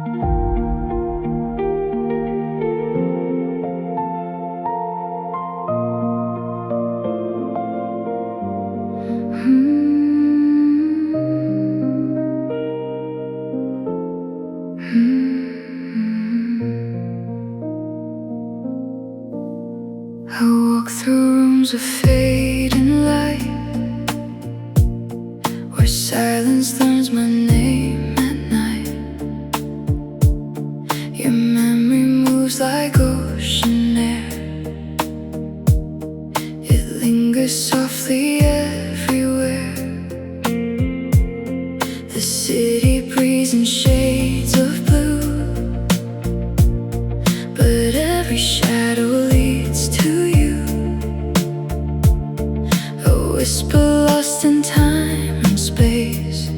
I walk through rooms of fading light, where silence learns my name at night. Your memory moves like ocean air. It lingers softly everywhere. The city breathes in shades of blue, but every shadow leads to you. A whisper lost in time and space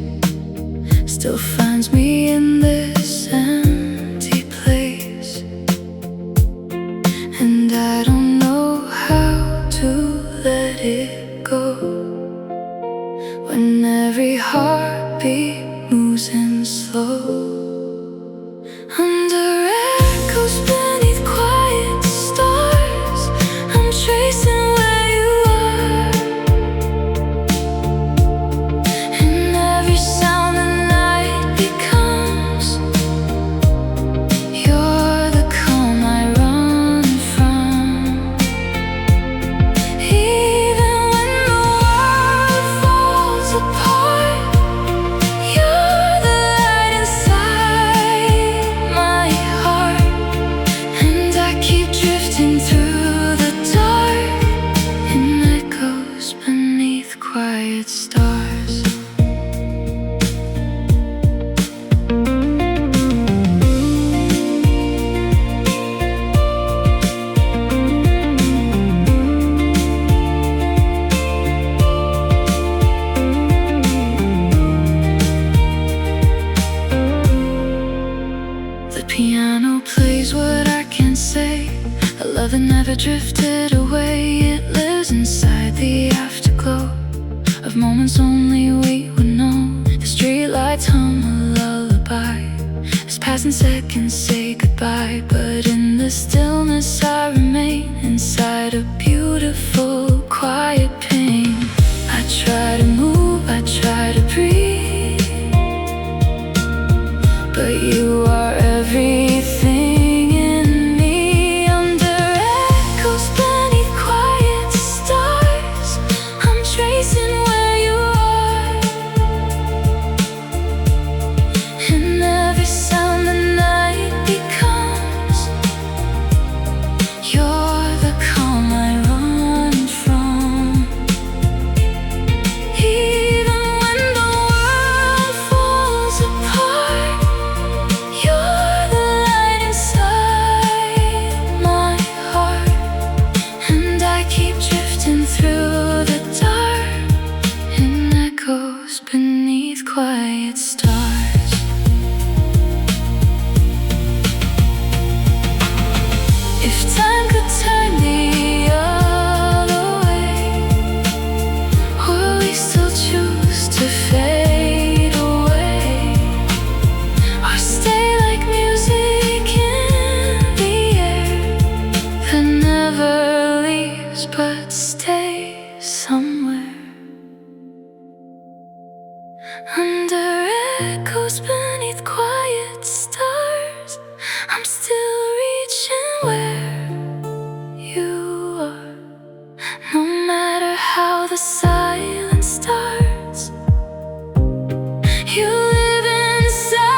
still finds me in this empty place. And I don't know how to let it go, when every heartbeat moves in slow. Under echoes beneath quiet stars, I'm tracing where you are. And every sound the night becomes, you're the calm I run from. Even when the world falls apart, you're the light inside my heart. And I keep drifting through the dark, in echoes beneath quiet stars. The piano plays what I can't say, a love that never drifted away. It lives inside the afterglow of moments only we would know. The streetlights hum a lullaby as passing seconds say goodbye. But in the stillness I remain, inside a beautiful quiet pain. I try to move, I try to breathe, but you are everything in me. Under echoes beneath quiet stars, I'm tracing where you are. And every sound the night becomes, you're the calm I run from. Even when the world falls apart, you're the light inside my heart. And I keep drifting through the dark, in echoes beneath quiet stars. If time could turn the other way, or we still choose to fade away, or stay like music in the air that never leaves but stays somewhere. Under echoes beneath quiet stars, I'm still reaching where you are. No matter how the silence starts, you live inside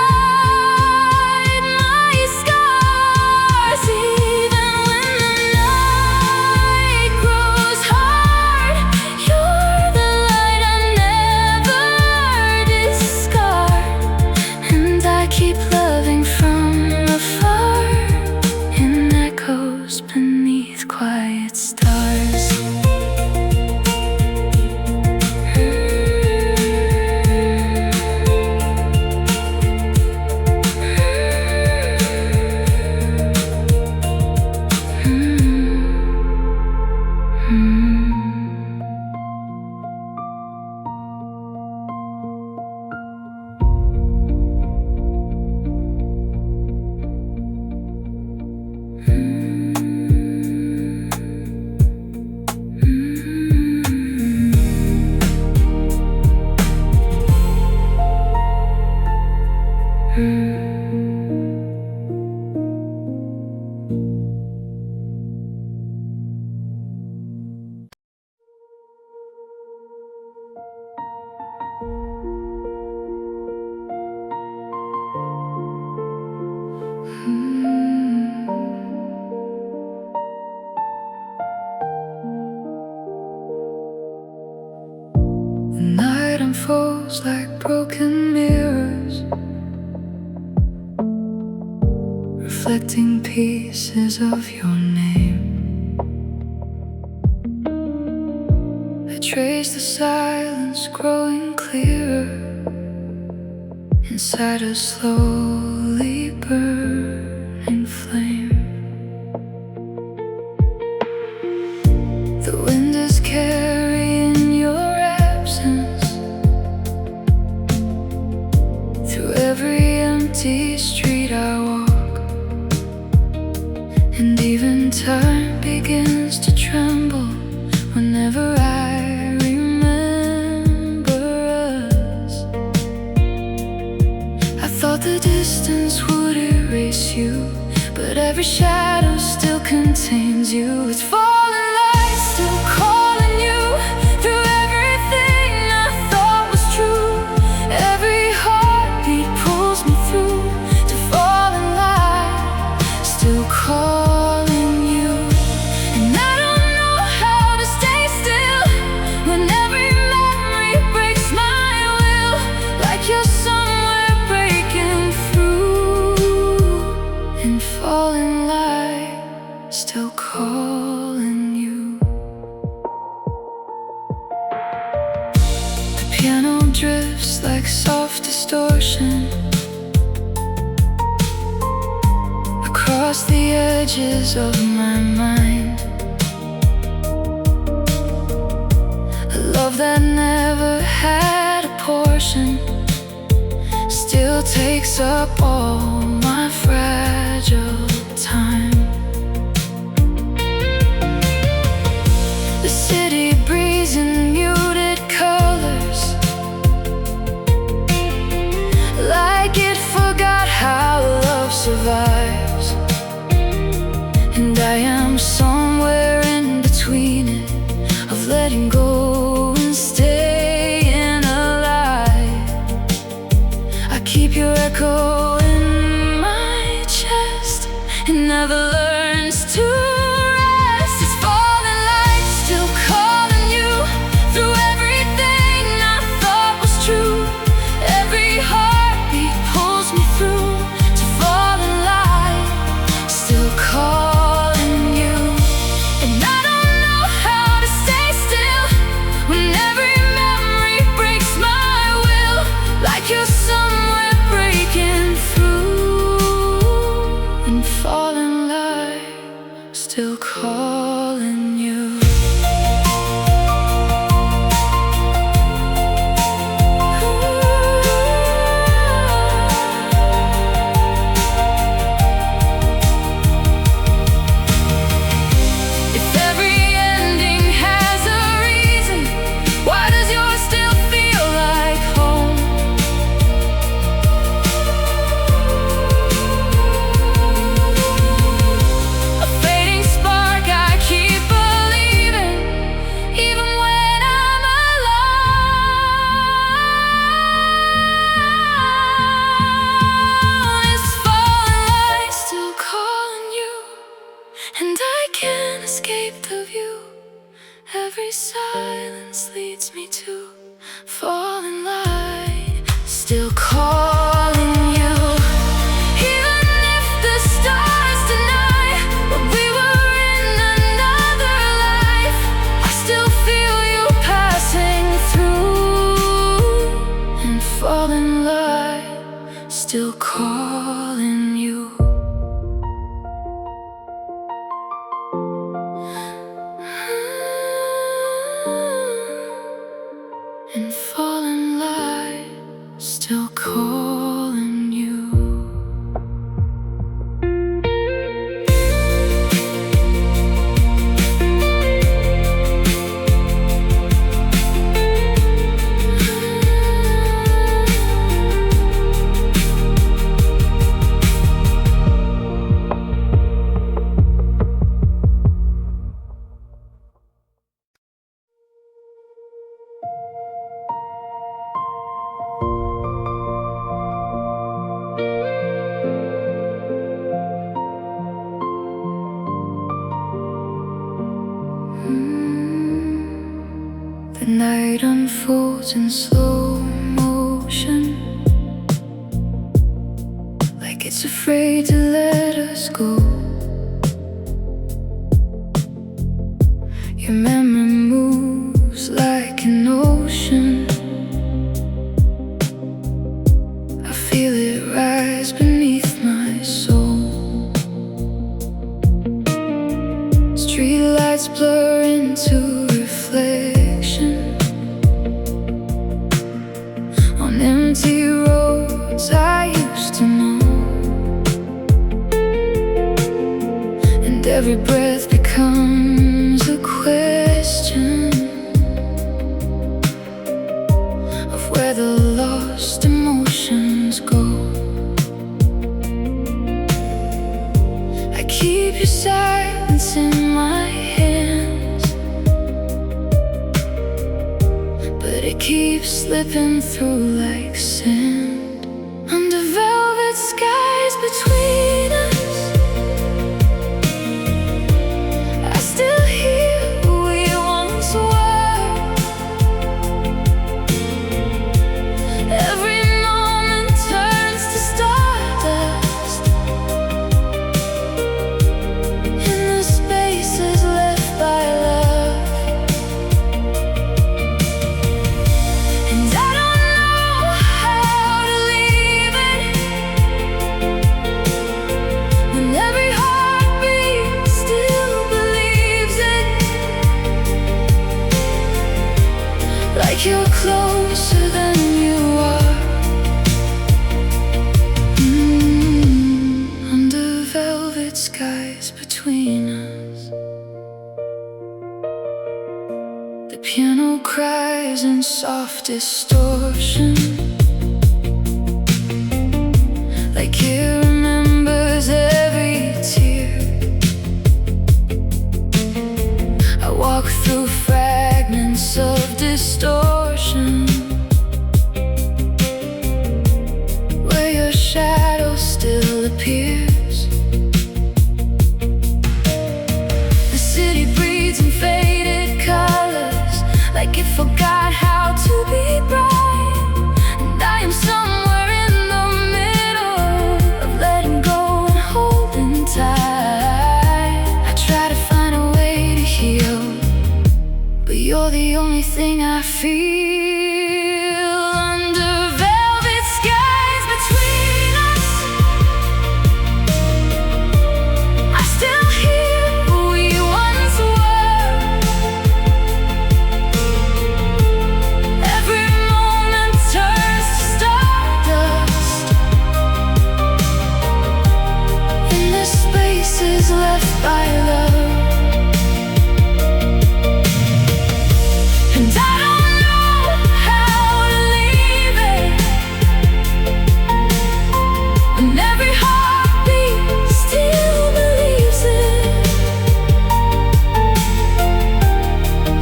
my scars. Even when the night grows hard, you're the light I never discard. And I The night unfolds like broken mirrors, reflecting pieces of your name. I trace the silence growing clearer inside a slowly burning flame. The wind is carrying your absence through every empty street I walk, and even time begins to tremble whenever I remember us. I thought the distance would erase you, but every shadow still contains you. It's falling light still calling you through everything I thought was true. Every heartbeat pulls me through to falling light still calling you. And I don't know how to stay still when every memory breaks my will, like you're somewhere breaking through and falling light still calling you. The piano drifts like soft distortion across the edges of my mind. A love that never had a portion still takes up all my fragile time. The city breathes in muted colors, like it forgot how love survives. And I am somewhere in between it, of letting go and staying alive. I keep your echo in my chest, it never learns to rest. It's falling light still calling you through everything I thought was true. Every heartbeat pulls me through to falling light still calling you. And I don't know how to stay still when every memory breaks my will, like you're somewhere breaking through and falling light still calling you. If every ending has a reason, why does yours still feel like home? A fading spark, I keep believing, even when I'm alone. It's falling light still calling you, and I can't escape the view. Every silence leads me to falling light still calling you. Even if the stars deny what we were in another life, I still feel you passing through and falling light still calling you. And falling light still calling you. roads in slow motion, like it's afraid to let us go. Your memory moves like an ocean. I feel it rise beneath my soul. Streetlights blur into reflection on empty roads I used to know, and every breath becomes a question of where the lost emotions go. I keep your silence in my hands, but it keeps slipping through like sand. Under velvet skies between us, I still hear who we once were. Every moment turns to stardust in the spaces left by love. And I don't know how to leave it when every heartbeat still believes it. Like you're closer than you are. Under velvet skies between us, the piano cries in soft distortion, like it remembers every tear. I walk through fragments of distortion, where your shadow still appears. The city breathes in faded colors, like it forgot how to be bright. And I am somewhere in the middle of letting go and holding tight. I try to find a way to heal, but you're the only thing I feel. Under velvet skies between us, I still hear who we once were. Every moment turns to stardust in the spaces left by love. And I don't know how to leave it when every heartbeat still believes it.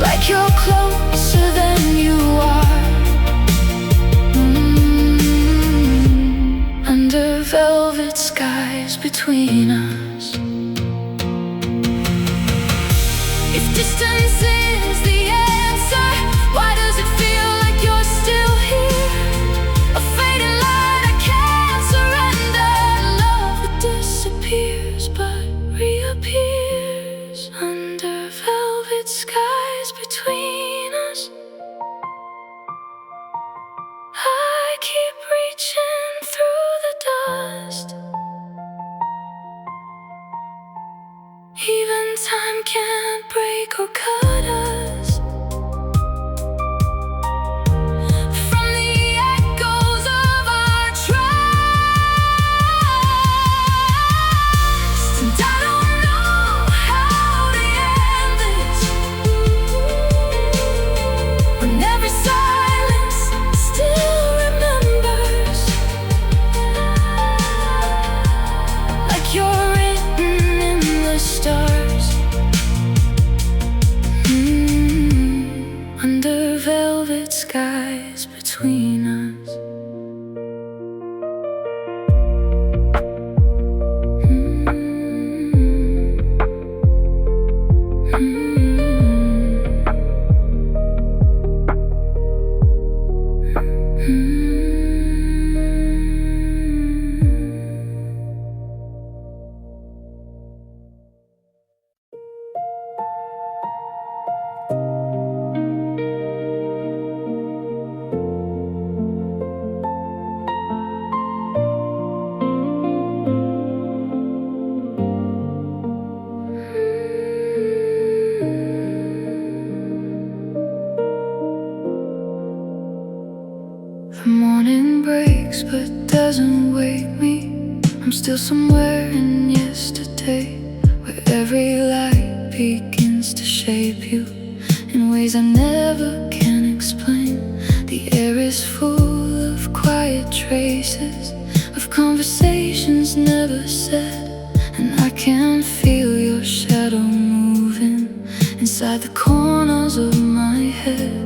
Like you're closer than you are. Under velvet skies between us. If distance is the answer, why does it feel like you're still here? A fading light I can't surrender. Love that disappears but reappears. Under velvet skies between us, I keep reaching through the dust The morning breaks but doesn't wake me. I'm still somewhere in yesterday, where every light begins to shape you in ways I never can explain. The air is full of quiet traces of conversations never said, and I can feel your shadow moving inside the corners of my head.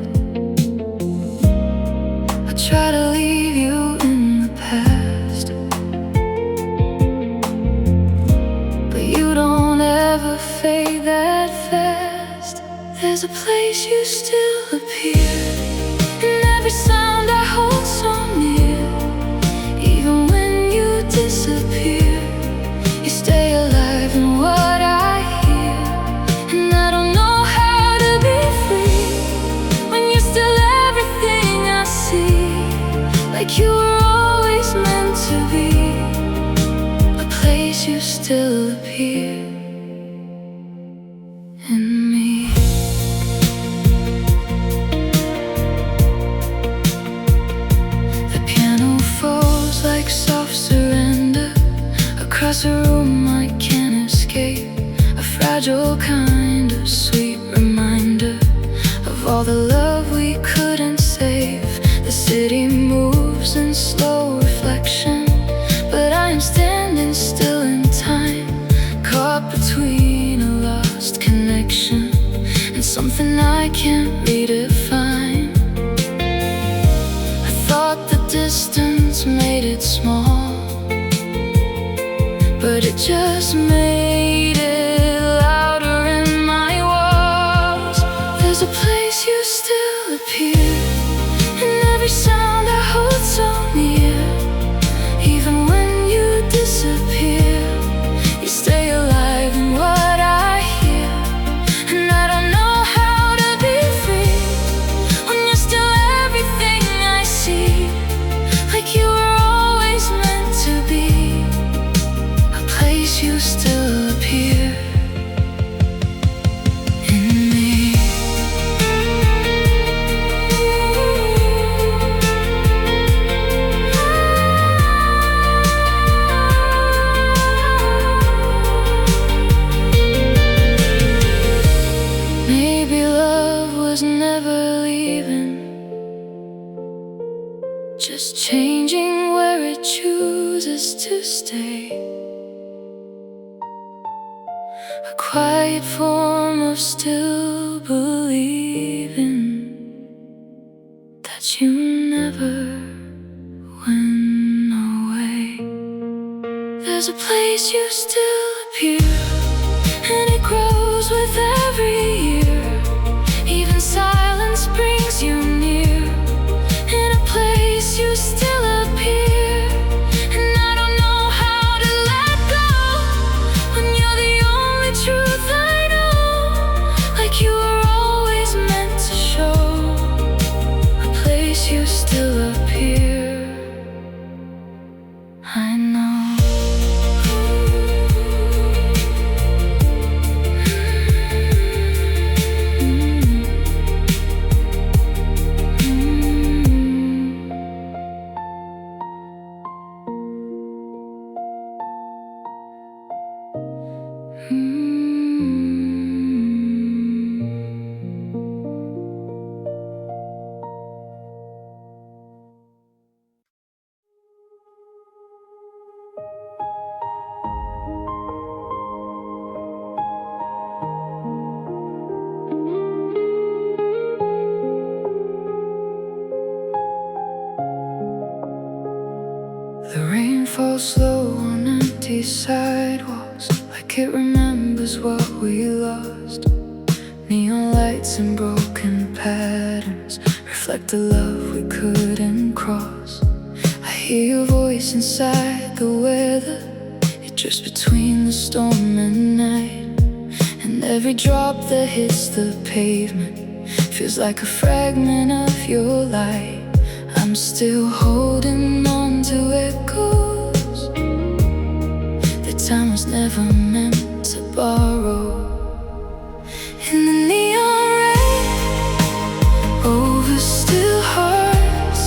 I try to leave you in the past, but you don't ever fade that fast. There's a place you still appear in every sound I hold so near. Even when you disappear, you stay alive in what I hear. And I don't know how to be free when you're still everything I see, like you were always meant to be. A place you still appear in me. The piano falls like soft surrender across a room I can't escape, a fragile kind of sweet reminder of all the love we couldn't save. The city moves in slow reflection, but I am standing still in time, caught between a lost connection and something I can't redefine. I thought the distance made it small, but it just made it louder in my walls. There's a place you still appear in every sound I hold so near. Even when you disappear, you stay alive in what I hear. And I don't know how to be free when you're still everything I see, like you were always meant to be. A place you still appear in me. Maybe love was never leaving, just changing where it chooses to stay. A quiet form of still believing that you never went away. There's a place you still appear, and it grows with every year. Even silence brings you near, in a place you still appear. And I don't know how to let go when you're the only truth I know, like you were always meant to show. A place you still appear, I know. The rain falls slow on empty sidewalks, like it remembers what we lost. Neon lights and broken patterns reflect the love we couldn't cross. I hear your voice inside the weather, it drifts between the storm and night. And every drop that hits the pavement feels like a fragment of your light. I'm still holding on to echoes that time was never meant to borrow. In the neon rain, over still hearts,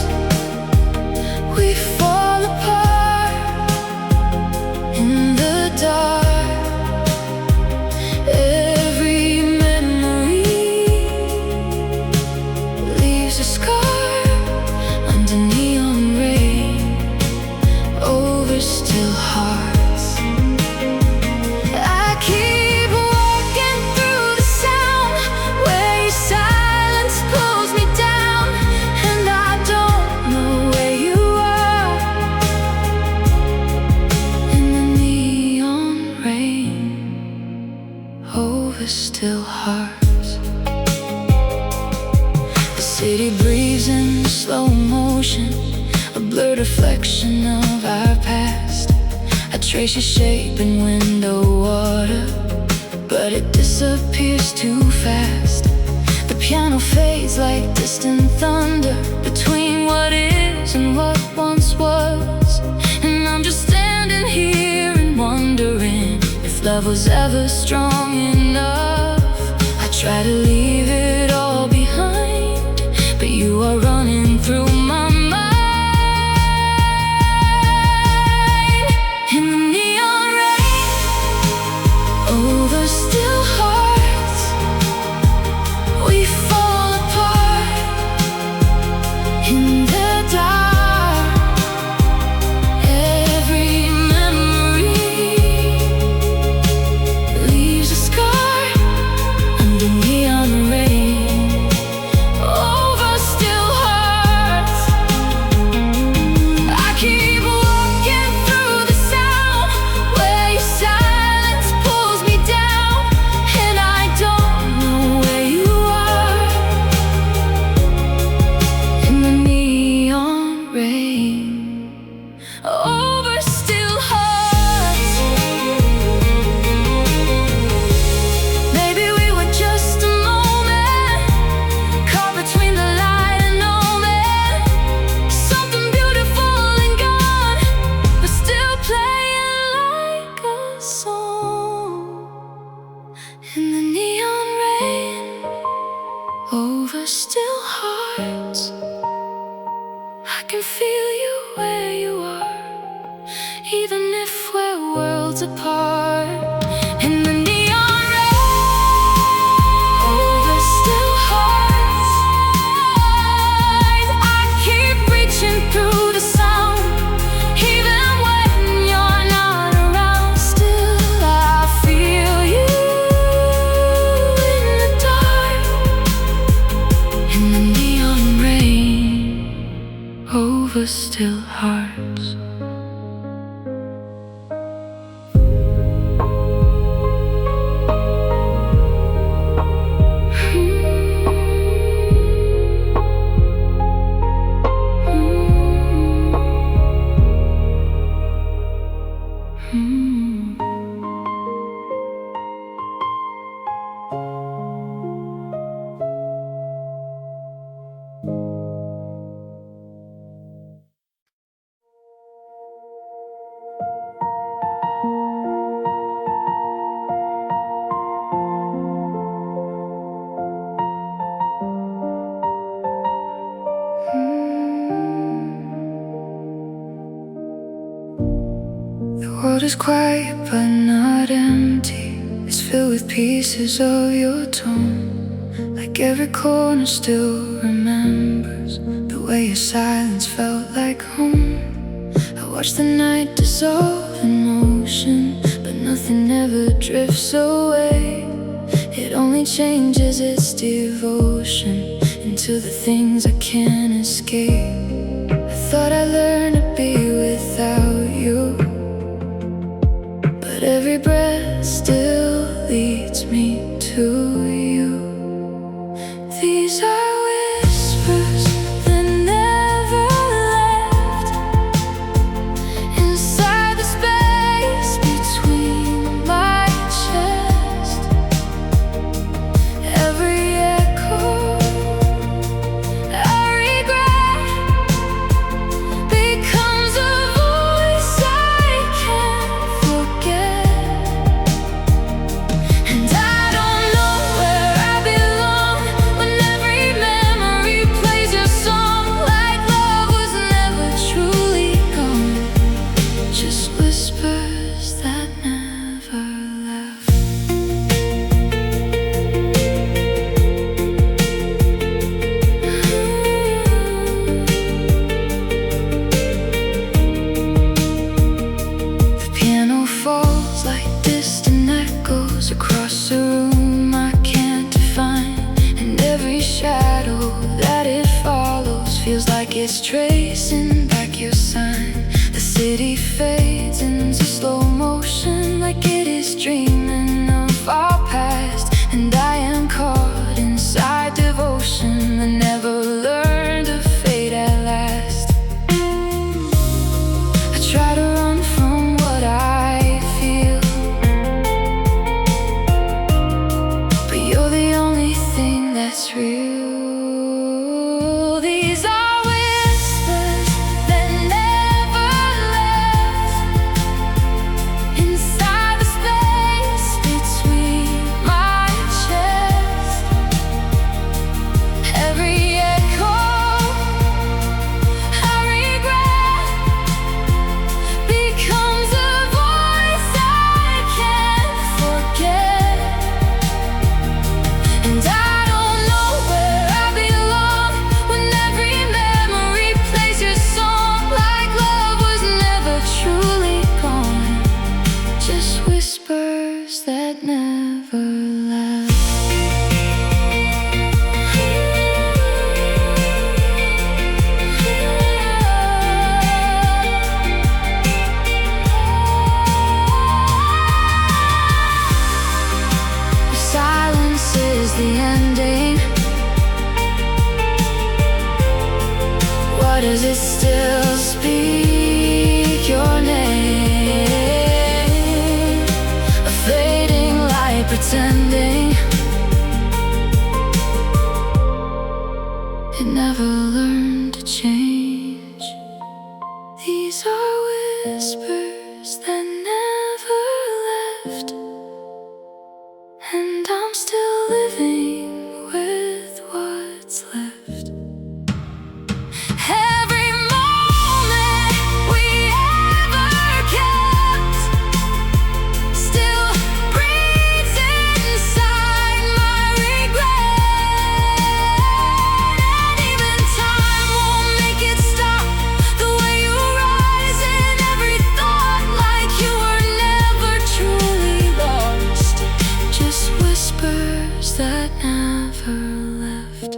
motion, a blurred reflection of our past. I trace your shape in window water, but it disappears too fast. The piano fades like distant thunder between what is and what once was. And I'm just standing here and wondering if love was ever strong enough. I try to leave it all behind, but you are running through my mind. In the neon rain, over still hearts, we fall apart. In the dark, every memory leaves a scar. Under neon rain, over still hearts, I keep walking through the sound where your silence pulls me down, and I don't know where you are. In the neon rain, over still hearts. Maybe we were just a moment, caught between the light and omen. Something beautiful and gone, but still playing like a song. In the neon rain, over still hearts, I can feel you where you are, even if we're worlds apart. In the neon rain, over still hearts, I keep reaching through the sound, even when you're not around. Still I feel you in the dark. In the neon rain, over still hearts. The world is quiet but not empty. It's filled with pieces of your tone. Like every corner still remembers the way your silence felt like home. I watch the night dissolve in motion, but nothing ever drifts away. It only changes its devotion into the things I can't escape. I thought I learned to be without you, but every breath still leads me to you. These are whispers that never left, inside the space between my chest. Every echo I regret becomes a voice I can't forget. And I don't know where I belong when every memory plays your song. Like love was never truly gone, just whispers that never left. The piano falls like distant echoes across a room I can't define, and every shadow that it follows feels like it's tracing back your sign. The city fades into slow motion, like it is dreaming of our past, and I am caught inside devotion that never learned to fade at last. does it still speak your name? A fading light pretending it never learned to change. These are whispers that never left, and I'm still living with what's left. Every moment we ever kept still breathes inside my regret. And even time won't make it stop the way you rise in every thought, like you were never truly lost. Just whispers that never left.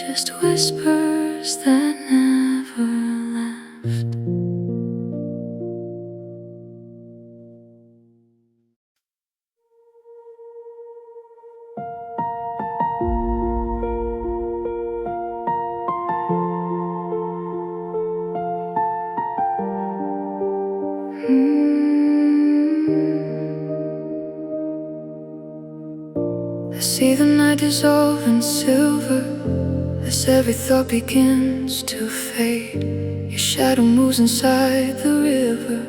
Just whispers that never left. I see the night dissolve in silver as every thought begins to fade. Your shadow moves inside the river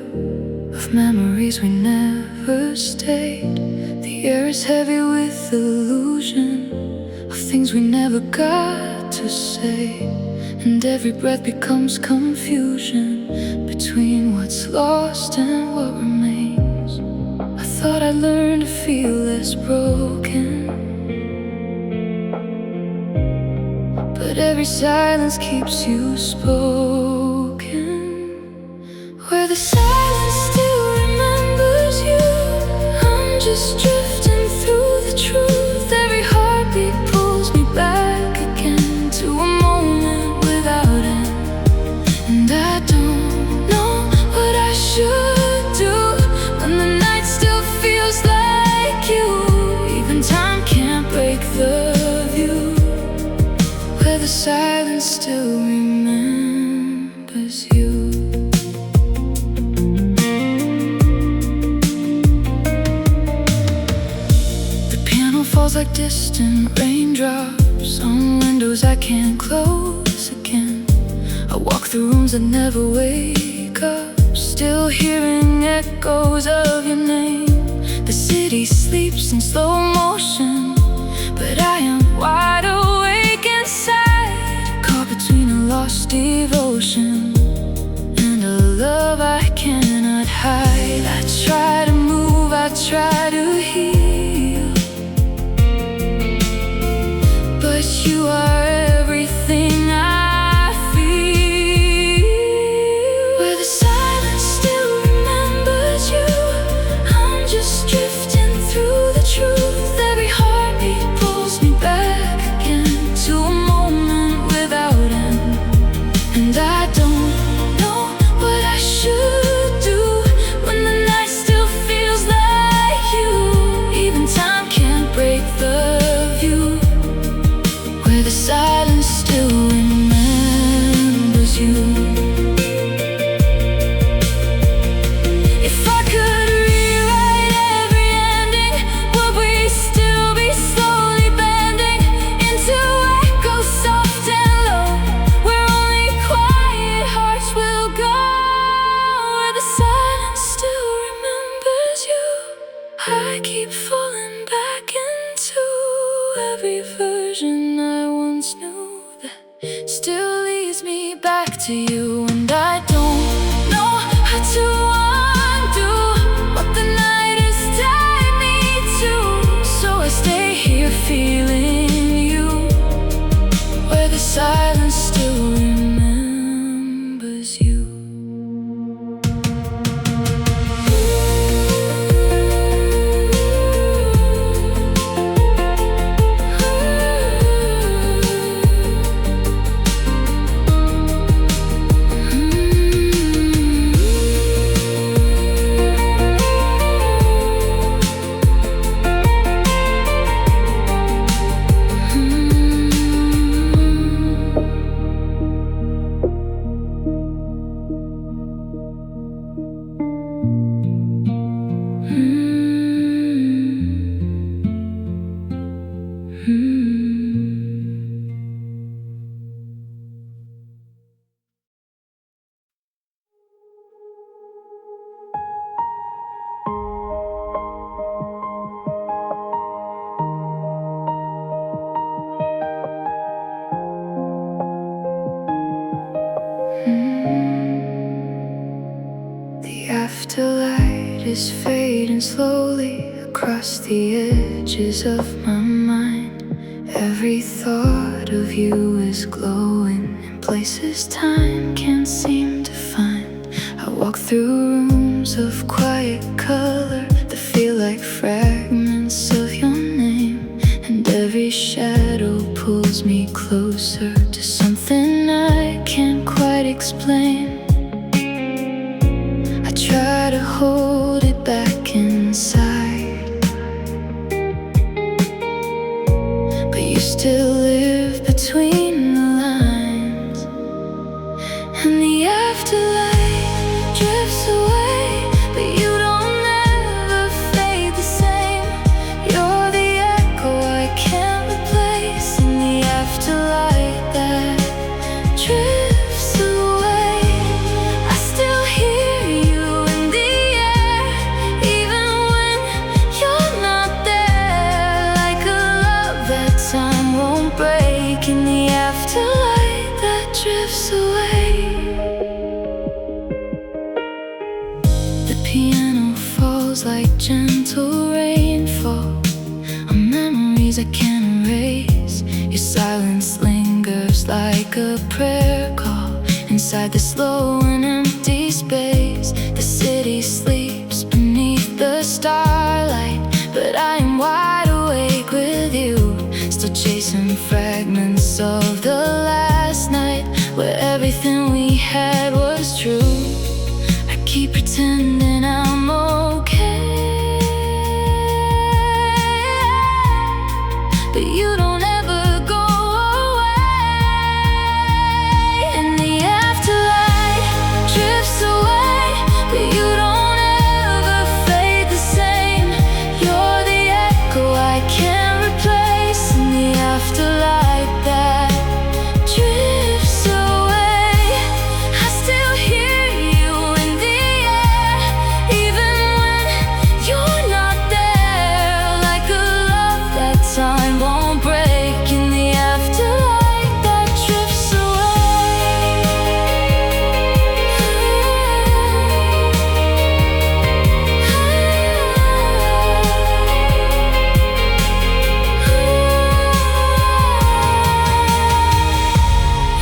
of memories we never stayed. The air is heavy with illusion of things we never got to say, and every breath becomes confusion between what's lost and what remains. I thought I'd learn to feel less broken, but every silence keeps you spoken. Where the silence still remembers you, I'm just drifting through the truth. Every heartbeat pulls me back again to a moment without end, and I don't know what I should do when the night still feels like you. Even time can't break the view. Where the silence still remembers you. The piano falls like distant raindrops on windows I can't close again. I walk through rooms that never wake up, still hearing echoes of your name. The city sleeps in slow motion, but I am wide awake inside, caught between a lost devotion and a love I cannot hide. I try to move, I try to heal, but you are everything I feel. Where the silence still remembers you, I'm just drifting through the truth. Every heartbeat pulls me back again to a moment without end, and I don't know what I should do when the night still feels like you. Even time can't break the view. Where the silence still remembers you. If I could rewrite every ending, would we still be slowly bending into echoes soft and low, where only quiet hearts will go? Where the silence still remembers you. I keep falling back into every version I once knew that still leads me back to you, and I don't know how to undo what the night has tied me to. So I stay here feeling you, where the silence still remembers you. is fading slowly across the edges of my mind. Every thought of you is glowing in places time can't seem to find. I walk through rooms of quiet color that feel like fragments of your name, and every shadow pulls me closer to something I can't quite explain. I try to hold it back inside, but you still live between the lines, and the afterlife drifts away, but you don't ever fade the same. You're the echo I can't replace in the afterlife that drifts away. I still hear you in the air, even when you're not there, like a love that time won't break in the afterlife that drifts away. The piano falls like gentle rainfall on memories I can't erase. Your silence lingers like a prayer call inside the slow and empty space. The city sleeps beneath the starlight, but I am wide awake with you, still chasing fragments of the last night where everything we had was true. I keep pretending I'm okay, but you don't ever go away. And the afterlife drifts away, but you don't ever fade the same. You're the echo I can't replace in the afterlife that drifts away. I still hear you in the air, even when you're not there, like a love that time won't break in the afterlife that drifts away.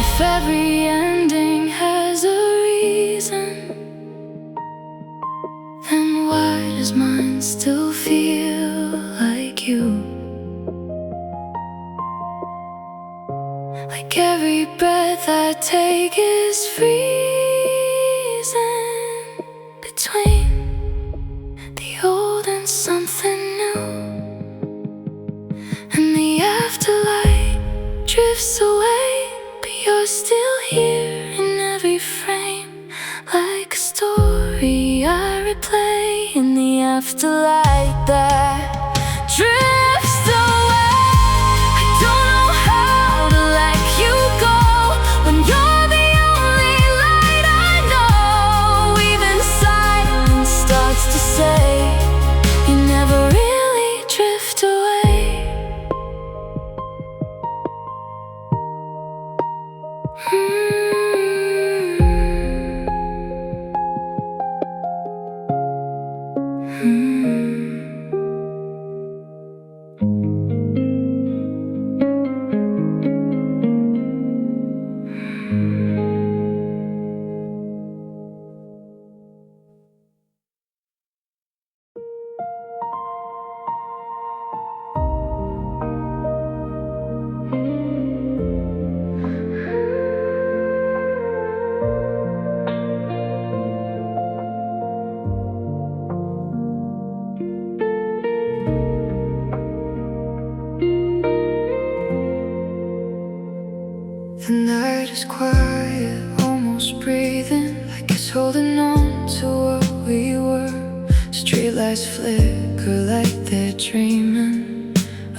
If every ending has a reason, then why does mine still feel like you? Like every breath I take is freezing between the old and something new, and the afterlife drifts away, but you're still here in every frame, like a story I replay in the afterlife that drifts away. I don't know how to let you go when you're the only light I know. Even silence starts to say you never really drift away. The night is quiet, almost breathing, like it's holding on to what we were. Streetlights flicker like they're dreaming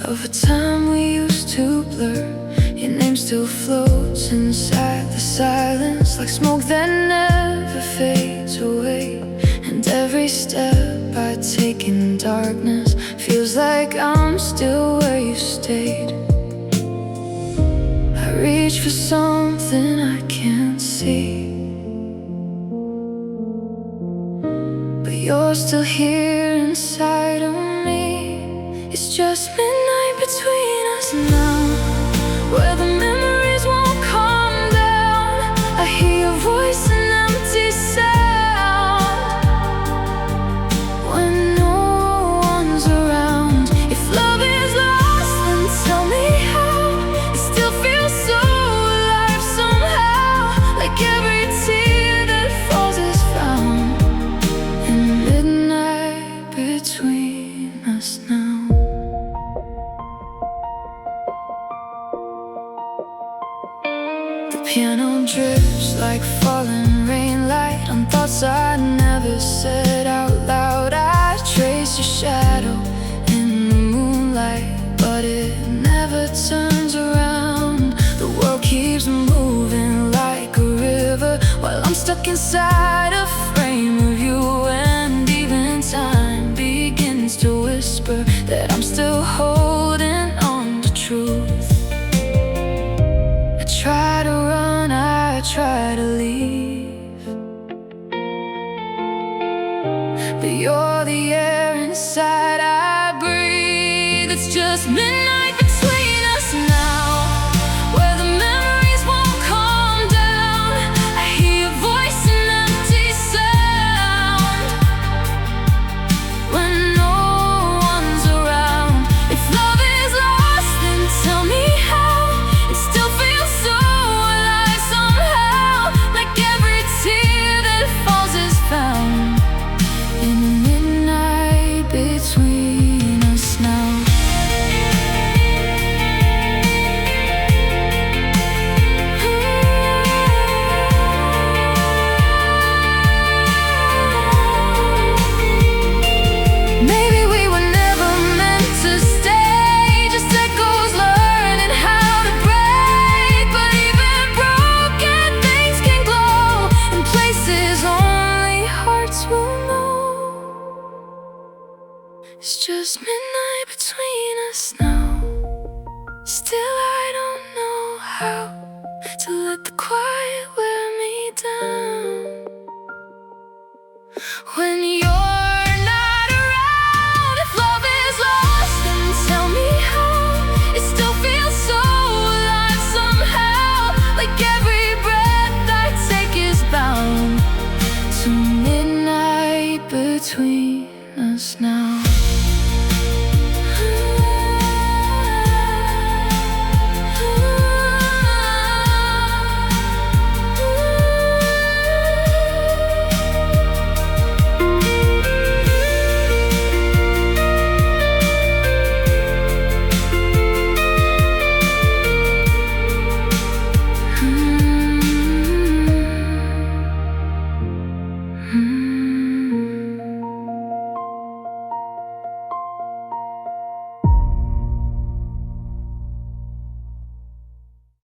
of a time we used to blur. Your name still floats inside the silence, like smoke that never fades away. And every step I take in darkness feels like I'm still where you stayed. I reach for something I can't see, but you're you're still here inside of me. It's just midnight between us now, where the memories won't calm down. I hear your voice in empty sound when no one's around. If love is lost, then tell me how. It still feels so alive somehow, like every tear that falls is found in midnight between us now. The piano drips like falling rain, light on thoughts I never said out loud. I trace your shadow in the moonlight, but it never turns around. The world keeps moving like a river, while I'm stuck inside a frame of you. And even time begins to whisper that I'm still holding on to truth. I try to run, I try to leave, but you're the air inside I breathe. It's just midnight between us now, where the memories won't calm down. I hear your voice in empty sound when no one's around. If love is lost, then tell me how. It still feels so alive somehow, like every tear that falls is found in midnight between us now. Maybe we were never meant to stay, just echoes learning how to break. But even broken things can glow in places only hearts will know. It's just midnight between us now, still I don't know how.